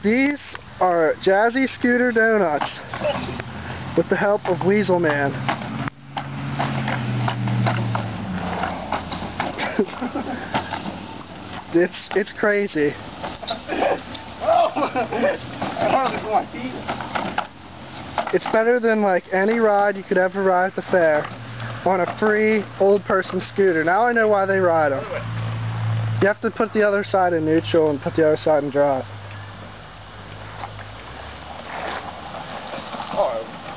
These are Jazzy Scooter Donuts with the help of Weasel Man. It's crazy. It's better than like any ride you could ever ride at the fair on a free old person scooter. Now I know why they ride them. You have to put the other side in neutral and put the other side in drive.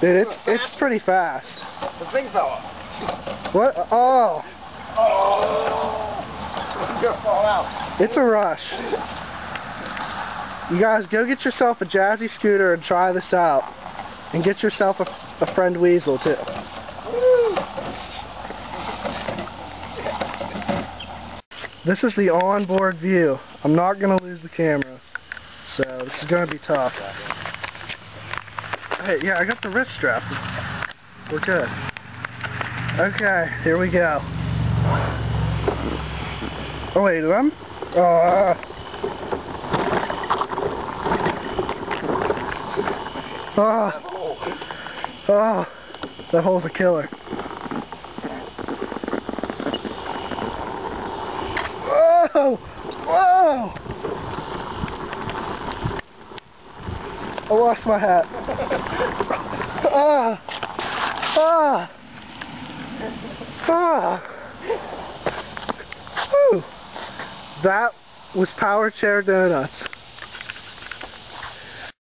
Dude, it's pretty fast. The thing fell off. What? Oh! You're gonna fall out. It's a rush. You guys, go get yourself a Jazzy scooter and try this out. And get yourself a friend Weasel, too. This is the onboard view. I'm not going to lose the camera. So, this is going to be tough. Hey, yeah, I got the wrist strap. We're good. Okay, here we go. Oh, wait, I'm... Oh, that hole's a killer. Whoa! Whoa! I lost my hat. Whew. That was Power Chair Donuts.